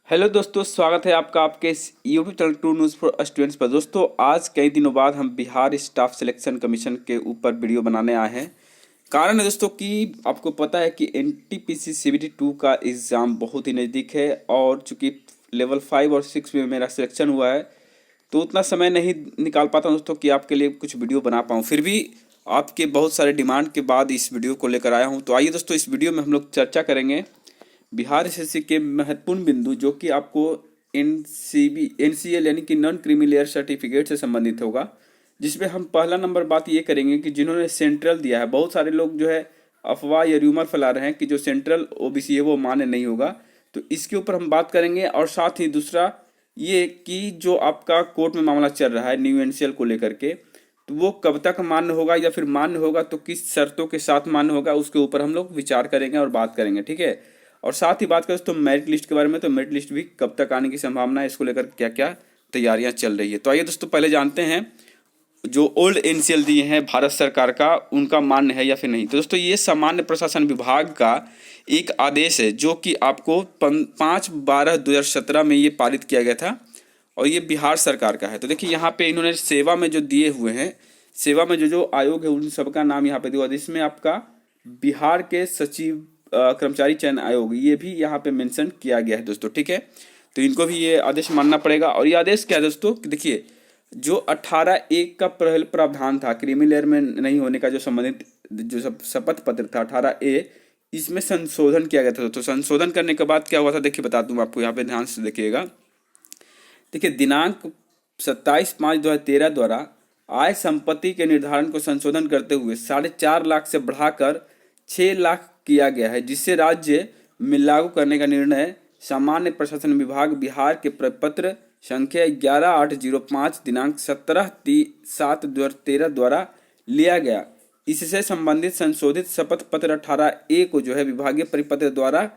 Hello दोस्तों, स्वागत है आपका आपके इस YouTube channel two news for students पर। दोस्तों, आज कई दिनों बाद हम बिहार स्टाफ सिलेक्शन कमीशन के ऊपर वीडियो बनाने आए हैं। कारण है दोस्तों कि आपको पता है कि एनटीपीसी सीबीटी 2 का एग्ज़ाम बहुत ही नज़दीक है और चूंकि लेवल 5 और 6 में मेरा सिलेक्शन हुआ है तो उतना समय नहीं निकाल पाता हूं दोस्तों कि आपके लिए कुछ वीडियो बना पाऊँ। फिर भी आपके बहुत सारे डिमांड के बाद इस वीडियो को लेकर आया हूँ। तो आइए दोस्तों, इस वीडियो में हम लोग चर्चा करेंगे बिहार एसएससी के महत्वपूर्ण बिंदु जो कि आपको एनसीएल यानी कि नॉन क्रीमी लेयर सर्टिफिकेट से संबंधित होगा। जिसमें हम पहला नंबर बात ये करेंगे कि जिन्होंने सेंट्रल दिया है, बहुत सारे लोग जो है अफवाह या र्यूमर फैला रहे हैं कि जो सेंट्रल ओबीसी है वो मान्य नहीं होगा, तो इसके ऊपर हम बात करेंगे। और साथ ही दूसरा ये कि जो आपका कोर्ट में मामला चल रहा है न्यू एनसीएल को लेकर के, तो वो कब तक मान्य होगा या फिर मान्य होगा तो किस शर्तों के साथ मान्य होगा, उसके ऊपर हम लोग विचार करेंगे और बात करेंगे, ठीक है। और साथ ही बात करें तो मेरिट लिस्ट के बारे में, तो मेरिट लिस्ट भी कब तक आने की संभावना है, इसको लेकर क्या क्या तैयारियां चल रही है। तो आइए दोस्तों, पहले जानते हैं जो ओल्ड एनसीएल दिए हैं भारत सरकार का, उनका मान्य है या फिर नहीं। तो दोस्तों, ये सामान्य प्रशासन विभाग का एक आदेश है जो कि आपको 5/12/2017 में ये पारित किया गया था और ये बिहार सरकार का है। तो देखिए यहाँ पे इन्होंने सेवा में जो दिए हुए हैं, सेवा में जो जो आयोग है उन सबका नाम यहाँ पे दिया। इसमें आपका बिहार के सचिव कर्मचारी चयन आयोग ये भी यहाँ पे मेंशन किया गया है दोस्तों, ठीक है। तो इनको भी ये आदेश मानना पड़ेगा। और ये आदेश क्या है दोस्तों कि देखिए, जो 18(1) का प्रावधान था क्रीमी लेयर में नहीं होने का, जो संबंधित जो शपथ पत्र था 18(a), इसमें संशोधन किया गया था। तो संशोधन करने के बाद क्या हुआ था, देखिए बता दूं आपको, यहाँ पे ध्यान से देखिएगा। देखिए, दिनांक 27/5/2013 द्वारा आय संपत्ति के निर्धारण को संशोधन करते हुए 4.5 लाख से बढ़ाकर 6 लाख किया गया है, जिससे राज्य में लागू करने का निर्णय सामान्य प्रशासन विभाग बिहार के प्रपत्र संख्या 11805 दिनांक 17/7/2013 द्वारा लिया गया। इससे संबंधित संशोधित शपथ पत्र 18(a) को जो है विभागीय परिपत्र द्वारा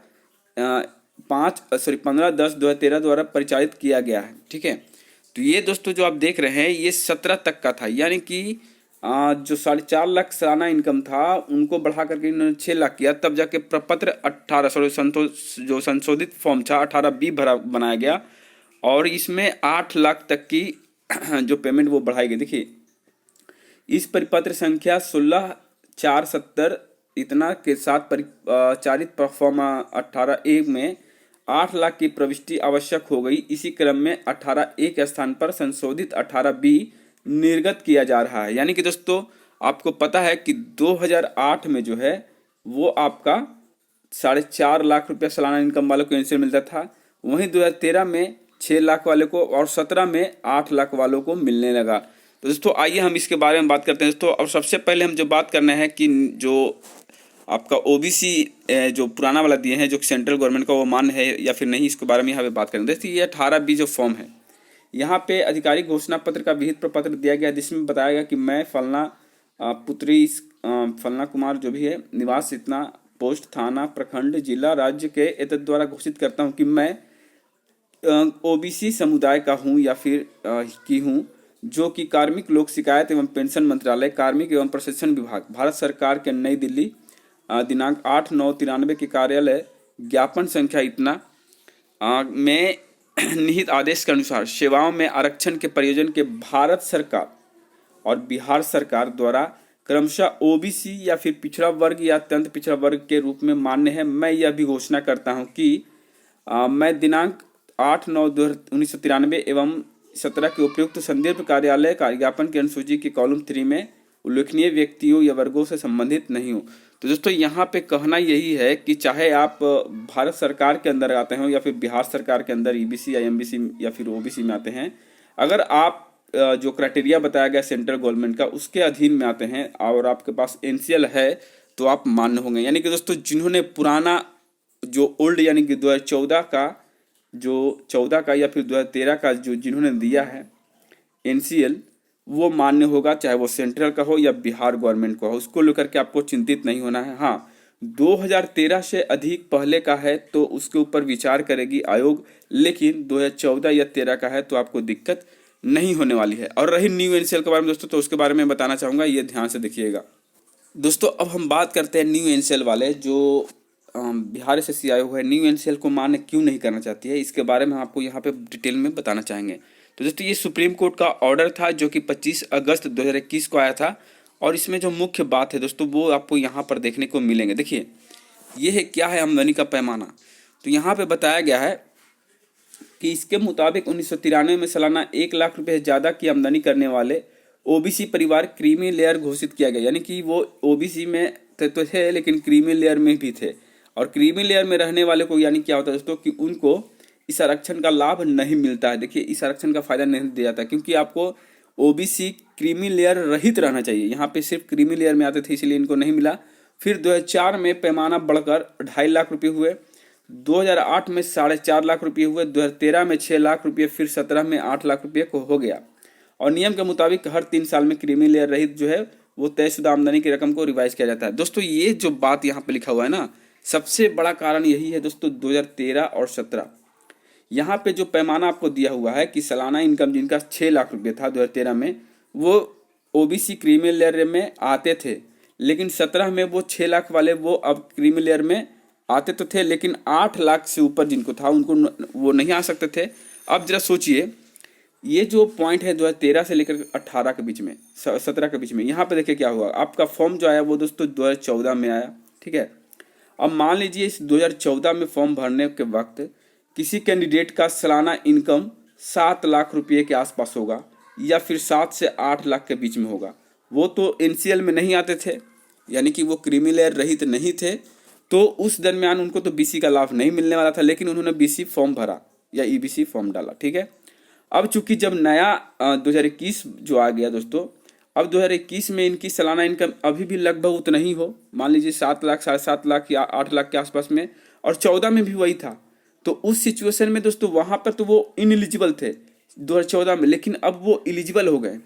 15/10/2013 द्वारा परिचालित किया गया है, ठीक है। तो ये दोस्तों जो आप देख रहे हैं ये 17 तक का था, यानी कि जो 4.5 लाख सालाना इनकम था उनको बढ़ा करके इन्होंने 6 लाख किया। तब जाके प्रपत्र 18 जो संशोधित फॉर्म था 18B भरा बनाया गया और इसमें 8 लाख तक की जो पेमेंट वो बढ़ाई गई। देखिए, इस परिपत्र संख्या 16/4/70 इतना के साथ परिचालित परफॉर्मा 18(a) में 8 लाख की प्रविष्टि आवश्यक हो गई। इसी क्रम में 18(a) के स्थान पर संशोधित 18B निर्गत किया जा रहा है। यानी कि दोस्तों आपको पता है कि 2008 में जो है वो आपका 4.5 लाख रुपया सालाना इनकम वालों को एनसीएल मिलता था, वहीं 2013 में 6 लाख वाले को और 17 में 8 लाख वालों को मिलने लगा। तो दोस्तों आइए हम इसके बारे में बात करते हैं दोस्तों। और सबसे पहले हम जो बात करना है कि जो आपका ओबीसी जो पुराना वाला दिए हैं जो सेंट्रल गवर्नमेंट का, वो मान्य है या फिर नहीं, इसके बारे में यहाँ पे बात करेंगे। देखिए, ये 18B जो फॉर्म है, यहाँ पे आधिकारिक घोषणा पत्र का विहित प्रपत्र दिया गया जिसमें बताया गया कि मैं फलना पुत्री फलना कुमार जो भी है, निवास इतना, पोस्ट थाना प्रखंड जिला राज्य के एतद द्वारा घोषित करता हूँ कि मैं ओबीसी समुदाय का हूँ या फिर की हूँ, जो कि कार्मिक लोक शिकायत एवं पेंशन मंत्रालय कार्मिक एवं प्रशिक्षण विभाग भारत सरकार के नई दिल्ली दिनांक 8/9/93 के कार्यालय ज्ञापन संख्या इतना में निहित आदेश के अनुसार सेवाओं में आरक्षण के प्रयोजन के भारत सरकार और बिहार सरकार द्वारा क्रमशः ओबीसी या फिर पिछड़ा वर्ग या अत्यंत पिछड़ा वर्ग के रूप में मान्य है। मैं यह भी घोषणा करता हूं कि मैं दिनांक 8/9/1993 एवं 17 के उपयुक्त संदर्भ कार्यालय ज्ञापन की अनुसूची के कॉलम 3 में उल्लेखनीय व्यक्तियों या वर्गों से संबंधित नहीं हूँ। तो दोस्तों यहाँ पे कहना यही है कि चाहे आप भारत सरकार के अंदर आते हो या फिर बिहार सरकार के अंदर ईबीसी या एमबीसी या फिर ओबीसी में आते हैं, अगर आप जो क्राइटेरिया बताया गया सेंट्रल गवर्नमेंट का उसके अधीन में आते हैं और आपके पास एनसीएल है तो आप मान्य होंगे। यानी कि दोस्तों जिन्होंने पुराना जो ओल्ड यानी कि 2014 का या फिर 2013 का जो जिन्होंने दिया है एनसीएल, वो मान्य होगा, चाहे वो सेंट्रल का हो या बिहार गवर्नमेंट का हो। उसको लेकर के आपको चिंतित नहीं होना है। हाँ, 2013 से अधिक पहले का है तो उसके ऊपर विचार करेगी आयोग, लेकिन 2014 या 13 का है तो आपको दिक्कत नहीं होने वाली है। और रही न्यू एनसीएल के बारे में दोस्तों, तो उसके बारे में बताना चाहूँगा, ये ध्यान से देखिएगा दोस्तों। अब हम बात करते हैं न्यू एनसीएल वाले जो बिहार एसएससी आयोग है न्यू एनसीएल को मान्य क्यों नहीं करना चाहती है, इसके बारे में हम आपको यहाँ पे डिटेल में बताना चाहेंगे। तो दोस्तों ये सुप्रीम कोर्ट का ऑर्डर था जो कि 25 अगस्त 2021 को आया था, और इसमें जो मुख्य बात है दोस्तों वो आपको यहाँ पर देखने को मिलेंगे। देखिए ये है क्या है आमदनी का पैमाना। तो यहाँ पे बताया गया है कि इसके मुताबिक 1993 में सालाना 1 लाख रुपए से ज़्यादा की आमदनी करने वाले ओबीसी परिवार क्रीमी लेयर घोषित किया गया, यानी कि वो ओबीसी में तो थे लेकिन क्रीमी लेयर में भी थे। और क्रीमी लेयर में रहने वाले को यानी क्या होता है दोस्तों कि उनको इस आरक्षण का लाभ नहीं मिलता है। देखिए इस आरक्षण का फायदा नहीं दिया जाता क्योंकि आपको ओबीसी क्रीमी लेयर रहित रहना चाहिए। यहाँ पे सिर्फ क्रीमी लेयर में आते थे इसलिए इनको नहीं मिला। फिर 2004 में पैमाना बढ़कर 2.5 लाख रुपये हुए, 2008 में 4.5 लाख रुपये हुए, 2013 में 6 लाख रुपये, फिर 17 में 8 लाख रुपये को हो गया। और नियम के मुताबिक हर 3 साल में क्रीमी लेयर रहित जो है वो तयशुदा आमदनी की रकम को रिवाइज किया जाता है। दोस्तों ये जो बात यहाँ पे लिखा हुआ है ना, सबसे बड़ा कारण यही है दोस्तों 2013 और 17 यहाँ पे जो पैमाना आपको दिया हुआ है कि सालाना इनकम जिनका 6 लाख रुपये था 2013 में वो ओबीसी क्रीमी लेयर में आते थे, लेकिन 17 में वो 6 लाख वाले वो अब क्रीमी लेयर में आते तो थे लेकिन 8 लाख से ऊपर जिनको था उनको वो नहीं आ सकते थे। अब जरा सोचिए ये जो पॉइंट है 2013 से लेकर 18 के बीच में 17 के बीच में, यहाँ पे देखिए क्या हुआ। आपका फॉर्म जो आया वो दोस्तों 2014 में आया, ठीक है। अब मान लीजिए इस 2014 में फॉर्म भरने के वक्त किसी कैंडिडेट का सालाना इनकम 7 लाख रुपये के आसपास होगा या फिर 7 से 8 लाख के बीच में होगा। वो तो एनसीएल में नहीं आते थे, यानी कि वो क्रीमी लेयर रहित नहीं थे, तो उस दरमियान उनको तो बीसी का लाभ नहीं मिलने वाला था, लेकिन उन्होंने बीसी फॉर्म भरा या ईबीसी फॉर्म डाला, ठीक है। अब चूंकि जब नया 2021 जो आ गया दोस्तों, अब 2021 में इनकी सालाना इनकम अभी भी लगभग उतना ही हो, मान लीजिए 7 लाख 7.5 लाख या 8 लाख के आसपास में, और 14 में भी वही था। तो उस सिचुएशन में दोस्तों वहां पर तो वो इनएलिजिबल थे 2014 में, लेकिन अब वो एलिजिबल हो गए।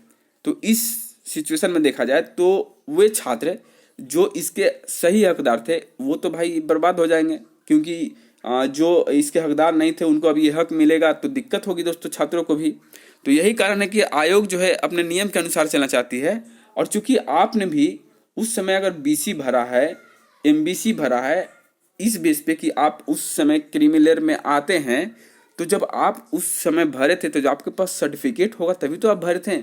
तो इस सिचुएशन में देखा जाए तो वे छात्र जो इसके सही हकदार थे वो तो भाई बर्बाद हो जाएंगे, क्योंकि जो इसके हकदार नहीं थे उनको अभी ये हक मिलेगा तो दिक्कत होगी दोस्तों छात्रों को भी। तो यही कारण है कि आयोग जो है अपने नियम के अनुसार चलना चाहती है। और चूंकि आपने भी उस समय अगर बीसी भरा है, एमबीसी भरा है, इस बेस पे कि आप उस समय क्रीमी लेयर में आते हैं, तो जब आप उस समय भरे थे तो जो आपके पास सर्टिफिकेट होगा तभी तो आप भरे थे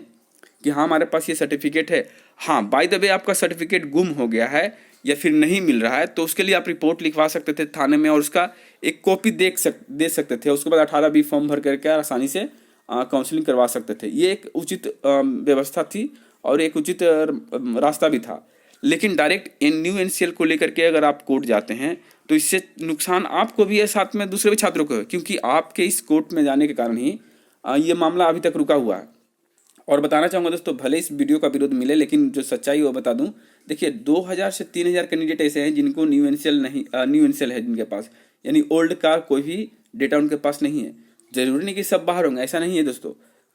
कि हाँ हमारे पास ये सर्टिफिकेट है। हाँ बाय द वे आपका सर्टिफिकेट गुम हो गया है या फिर नहीं मिल रहा है तो उसके लिए आप रिपोर्ट लिखवा सकते थे थाने में और उसका एक कॉपी दे सकते थे। उसके बाद 18B फॉर्म भर करके आसानी से काउंसलिंग करवा सकते थे। ये एक उचित व्यवस्था थी और एक उचित रास्ता भी था। लेकिन डायरेक्ट न्यू एनसीएल को लेकर के अगर आप कोर्ट जाते हैं तो इससे नुकसान आपको भी है, साथ में दूसरे भी छात्रों को है, क्योंकि आपके इस कोर्ट में जाने के कारण ही ये मामला अभी तक रुका हुआ है। और बताना चाहूँगा दोस्तों, भले इस वीडियो का विरोध मिले लेकिन जो सच्चाई वो बता दूं। देखिए 2000 से 3000 कैंडिडेट ऐसे हैं जिनको न्यू एनसीएल है जिनके पास, यानी ओल्ड का कोई भी डेटा उनके पास नहीं है। जरूरी नहीं कि सब बाहर होंगे, ऐसा नहीं है दोस्तों,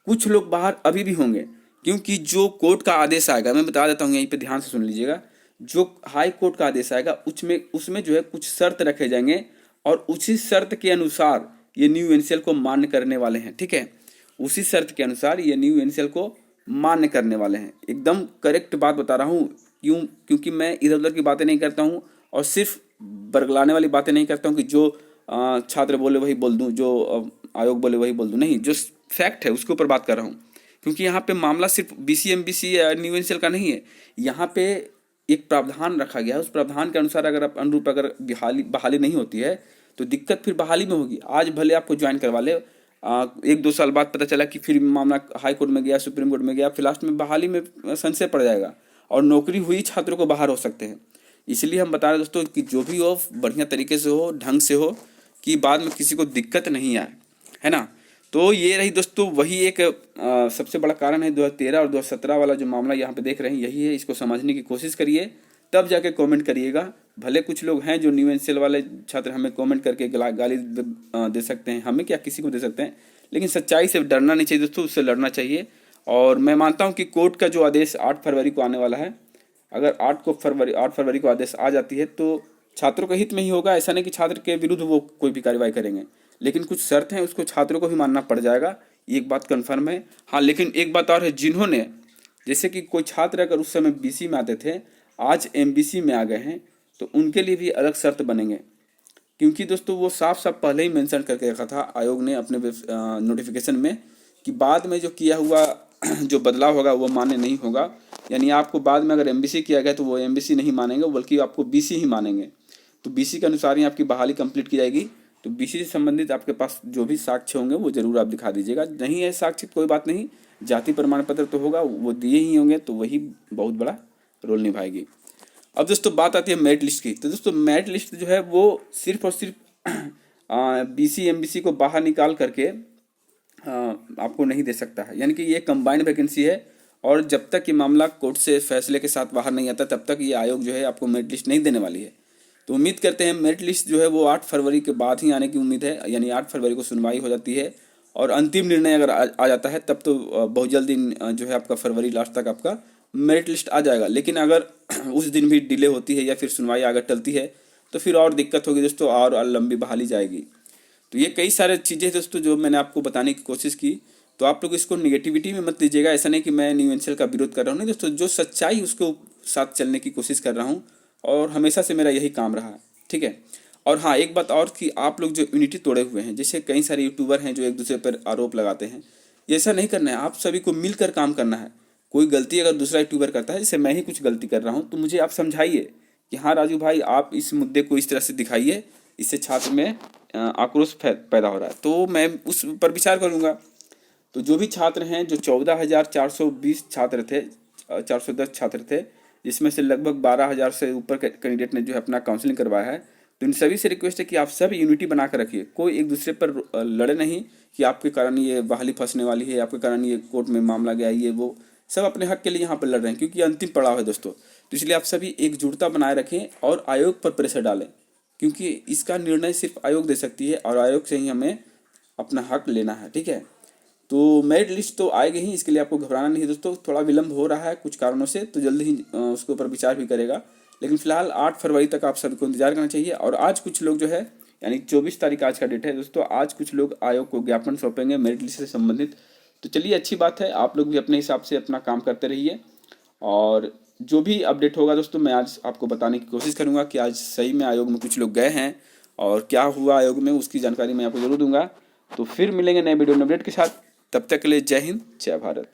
कुछ लोग बाहर अभी भी होंगे, क्योंकि जो कोर्ट का आदेश आएगा, मैं बता देता हूँ यहीं पे ध्यान से सुन लीजिएगा, जो हाई कोर्ट का आदेश आएगा उसमें जो है कुछ शर्त रखे जाएंगे और उसी शर्त के अनुसार ये न्यू एनसीएल को मान्य करने वाले हैं, ठीक है। उसी शर्त के अनुसार ये न्यू एनसीएल को मान्य करने वाले हैं। एकदम करेक्ट बात बता रहा हूँ, क्योंकि मैं इधर उधर की बातें नहीं करता हूँ और सिर्फ बरगलाने वाली बातें नहीं करता हूँ कि जो छात्र बोले वही बोल दूँ, जो आयोग बोले वही बोल दूँ, नहीं, जो फैक्ट है उसके ऊपर बात कर रहा हूँ। क्योंकि यहाँ पे मामला सिर्फ बीसी एमबीसी या न्यू एनसीएल का नहीं है, यहाँ पे एक प्रावधान रखा गया है। उस प्रावधान के अनुसार अगर आप अनुरूप अगर बहाली नहीं होती है तो दिक्कत फिर बहाली में होगी। आज भले आपको ज्वाइन करवा ले, 1-2 साल बाद पता चला कि फिर मामला हाई कोर्ट में गया, सुप्रीम कोर्ट में गया, फिर लास्ट में बहाली में संशय पड़ जाएगा और नौकरी हुई छात्रों को बाहर हो सकते हैं। इसलिए हम बता रहे दोस्तों कि जो भी हो बढ़िया तरीके से हो, ढंग से हो, कि बाद में किसी को दिक्कत नहीं आए, है ना। तो ये रही दोस्तों वही एक सबसे बड़ा कारण है 2013 और 2017 वाला जो मामला यहाँ पे देख रहे हैं, यही है। इसको समझने की कोशिश करिए, तब जाके कमेंट करिएगा। भले कुछ लोग हैं जो न्यू एनसीएल वाले छात्र हमें कमेंट करके गाली दे सकते हैं, हमें क्या किसी को दे सकते हैं, लेकिन सच्चाई से डरना नहीं चाहिए दोस्तों, उससे लड़ना चाहिए। और मैं मानता हूँ कि कोर्ट का जो आदेश 8 फरवरी को आने वाला है, अगर 8 फरवरी को आदेश आ जाती है तो छात्रों के हित में ही होगा। ऐसा नहीं कि छात्र के विरुद्ध वो कोई भी कार्रवाई करेंगे, लेकिन कुछ शर्त हैं उसको छात्रों को भी मानना पड़ जाएगा, एक बात कन्फर्म है। हाँ लेकिन एक बात और है, जिन्होंने जैसे कि कोई छात्र अगर उस समय बीसी में आते थे, आज एमबीसी में आ गए हैं, तो उनके लिए भी अलग शर्त बनेंगे। क्योंकि दोस्तों वो साफ साफ पहले ही मेंशन करके रखा था आयोग ने अपने नोटिफिकेशन में कि बाद में जो किया हुआ जो बदलाव होगा वो मान्य नहीं होगा। यानी आपको बाद में अगर एमबीसी किया गया तो वो एमबीसी नहीं मानेंगे, बल्कि आपको बीसी ही मानेंगे। तो बीसी के अनुसार ही आपकी बहाली कंप्लीट की जाएगी। तो बीसी से संबंधित आपके पास जो भी साक्ष्य होंगे वो जरूर आप दिखा दीजिएगा। नहीं है साक्ष्य कोई बात नहीं, जाति प्रमाण पत्र तो होगा, वो दिए ही होंगे, तो वही बहुत बड़ा रोल निभाएगी। अब दोस्तों बात आती है मेरिट लिस्ट की। तो दोस्तों मेरिट लिस्ट जो है वो सिर्फ और सिर्फ बीसी एमबीसी को बाहर निकाल करके आपको नहीं दे सकता है। यानी कि ये कंबाइंड वैकेंसी है, और जब तक ये मामला कोर्ट से फैसले के साथ बाहर नहीं आता तब तक ये आयोग जो है आपको मेरिट लिस्ट नहीं देने वाली है। तो उम्मीद करते हैं मेरिट लिस्ट जो है वो 8 फरवरी के बाद ही आने की उम्मीद है। यानी 8 फरवरी को सुनवाई हो जाती है और अंतिम निर्णय अगर आ जाता है तब तो बहुत जल्दी जो है आपका फरवरी लास्ट तक आपका मेरिट लिस्ट आ जाएगा। लेकिन अगर उस दिन भी डिले होती है या फिर सुनवाई आगे टलती है तो फिर और दिक्कत होगी दोस्तों, और लंबी बहाली जाएगी। तो ये कई सारे चीज़ें दोस्तों जो मैंने आपको बताने की कोशिश की। तो आप लोग इसको निगेटिविटी में मत लीजिएगा। ऐसा नहीं कि मैं न्यू एनसीएल का विरोध कर रहा हूँ, नहीं दोस्तों, जो सच्चाई उसको साथ चलने की कोशिश कर रहा हूँ और हमेशा से मेरा यही काम रहा है, ठीक है। और हाँ, एक बात और कि आप लोग जो यूनिटी तोड़े हुए हैं, जैसे कई सारे यूट्यूबर हैं जो एक दूसरे पर आरोप लगाते हैं, ये ऐसा नहीं करना है। आप सभी को मिलकर काम करना है। कोई गलती अगर दूसरा यूट्यूबर करता है, जैसे मैं ही कुछ गलती कर रहा हूँ, तो मुझे आप समझाइए कि हाँ राजू भाई, आप इस मुद्दे को इस तरह से दिखाइए, इससे छात्र में आक्रोश पैदा हो रहा है, तो मैं उस पर विचार करूँगा। तो जो भी छात्र हैं, जो 14,420 छात्र थे, 410 छात्र थे, जिसमें से लगभग 12,000 से ऊपर कैंडिडेट ने जो है अपना काउंसलिंग करवाया है, तो इन सभी से रिक्वेस्ट है कि आप सब यूनिटी बना कर रखिए। कोई एक दूसरे पर लड़े नहीं कि आपके कारण ये बहाली फंसने वाली है, आपके कारण ये कोर्ट में मामला गया, ये वो। सब अपने हक के लिए यहाँ पर लड़ रहे हैं, क्योंकि अंतिम पड़ाव है दोस्तों। तो इसलिए आप सभी एकजुटता बनाए रखें और आयोग पर प्रेशर डालें, क्योंकि इसका निर्णय सिर्फ आयोग दे सकती है और आयोग से ही हमें अपना हक लेना है, ठीक है। तो मेरिट लिस्ट तो आएगी ही, इसके लिए आपको घबराना नहीं दोस्तों। थोड़ा विलम्ब हो रहा है कुछ कारणों से, तो जल्दी ही उसके ऊपर विचार भी करेगा। लेकिन फिलहाल 8 फरवरी तक आप सभी को इंतजार करना चाहिए। और आज कुछ लोग जो है, यानी 24 तारीख आज का डेट है दोस्तों, आज कुछ लोग आयोग को ज्ञापन सौंपेंगे मेरिट लिस्ट से संबंधित। तो चलिए, अच्छी बात है, आप लोग भी अपने हिसाब से अपना काम करते रहिए। और जो भी अपडेट होगा दोस्तों, मैं आज आपको बताने की कोशिश करूँगा कि आज सही में आयोग में कुछ लोग गए हैं और क्या हुआ आयोग में, उसकी जानकारी मैं आपको जरूर दूंगा। तो फिर मिलेंगे नए वीडियो अपडेट के साथ। तब तक के लिए जय हिंद, जय भारत।